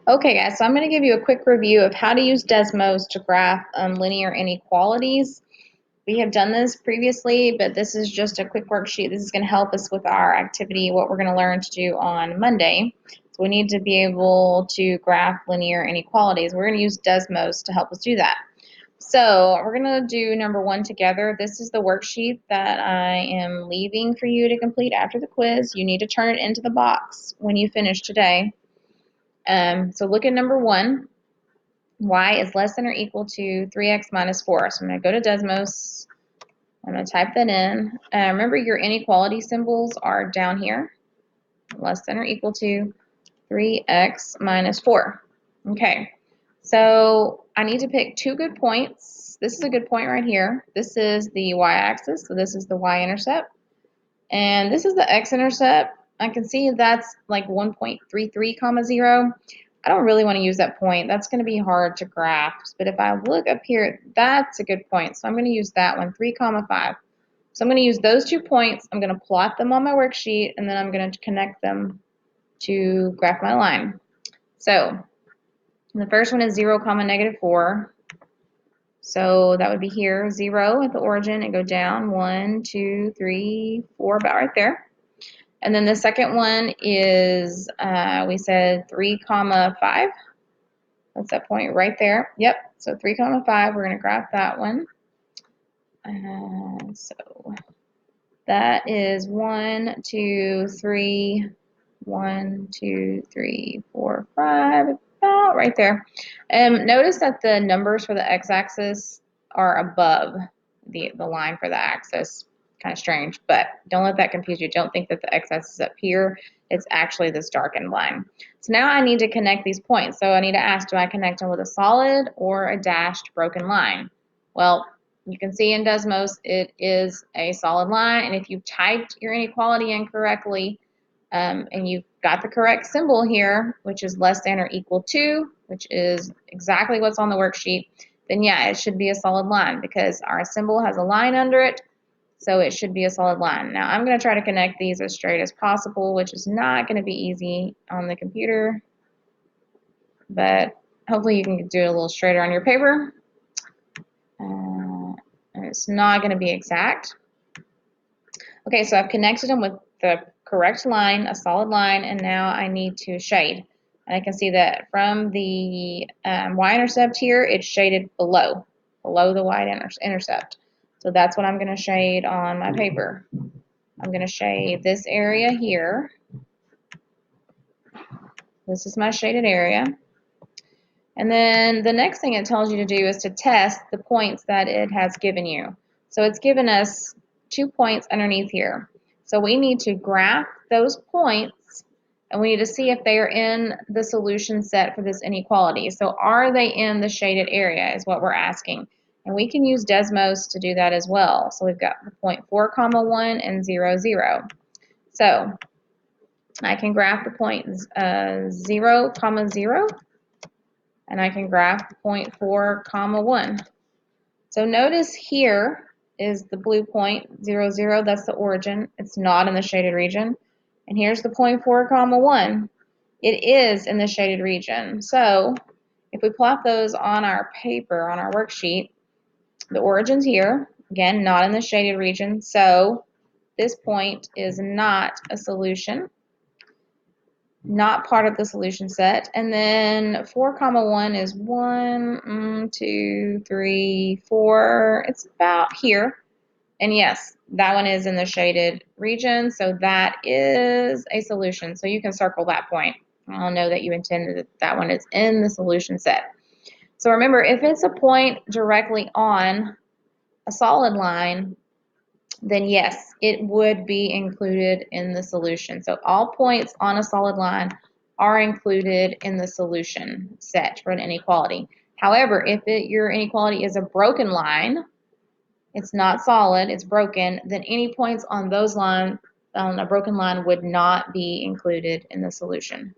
Okay guys, so I'm going to give you a quick review of how to use Desmos to graph linear inequalities. We have done this previously, but this is just a quick worksheet. This is going to help us with our activity, what we're going to learn to do on Monday. So we need to be able to graph linear inequalities. We're going to use Desmos to help us do that. So we're going to do number 1 together. This is the worksheet that I am leaving for you to complete after the quiz. You need to turn it into the box when you finish today. So look at number 1. Y is less than or equal to 3x minus 4. So I'm going to go to Desmos. I'm going to type that in. Remember, your inequality symbols are down here. Less than or equal to 3x minus 4. Okay, so I need to pick 2 good points. This is a good point right here. This is the y-axis, so this is the y-intercept. And this is the x-intercept. I can see that's like 1.33 comma 0. I don't really want to use that point. That's going to be hard to grasp. But if I look up here, that's a good point. So I'm going to use that one, 3 comma 5. So I'm going to use those 2 points. I'm going to plot them on my worksheet, and then I'm going to connect them to graph my line. So the first one is 0 comma negative 4. So that would be here, 0 at the origin, and go down 1, 2, 3, 4, about right there. And then the second one is, we said 3 comma 5. That's that point right there. Yep, so 3 comma 5, we're going to graph that one. So that is 1, 2, 3, 1, 2, 3, 4, 5, about right there. Notice that the numbers for the x-axis are above the line for the axis. Kind of strange, but don't let that confuse you. Don't think that the x-axis is up here. It's actually this darkened line. So now I need to connect these points. So I need to ask, do I connect them with a solid or a dashed broken line? Well, you can see in Desmos it is a solid line, and if you typed your inequality incorrectly, and you've got the correct symbol here, which is less than or equal to, which is exactly what's on the worksheet, then yeah, it should be a solid line because our symbol has a line under it, so it should be a solid line. Now I'm going to try to connect these as straight as possible, which is not going to be easy on the computer, but hopefully you can do it a little straighter on your paper. And it's not going to be exact. Okay, so I've connected them with the correct line, a solid line, and now I need to shade. And I can see that from the y-intercept here, it's shaded below the y-intercept. So that's what I'm going to shade on my paper. I'm going to shade this area here. This is my shaded area. And then the next thing it tells you to do is to test the points that it has given you. So it's given us 2 points underneath here. So we need to graph those points, and we need to see if they are in the solution set for this inequality. So are they in the shaded area is what we're asking. And we can use Desmos to do that as well. So we've got the point 4 comma 1 and 0, 0. So I can graph the point 0 comma 0. And I can graph 0.4 comma 1. So notice here is the blue point 0, 0, that's the origin. It's not in the shaded region. And here's the 0.4 comma 1. It is in the shaded region. So if we plot those on our paper, on our worksheet, the origin's here, again, not in the shaded region. So this point is not a solution. Not part of the solution set. And then 4 comma 1 is 1, 2, 3, 4. It's about here. And yes, that one is in the shaded region, so that is a solution. So you can circle that point. I'll know that you intended that that one is in the solution set. So remember, if it's a point directly on a solid line, then yes, it would be included in the solution. So all points on a solid line are included in the solution set for an inequality. However, if your inequality is a broken line, it's not solid, it's broken, then any points on those lines, on a broken line, would not be included in the solution.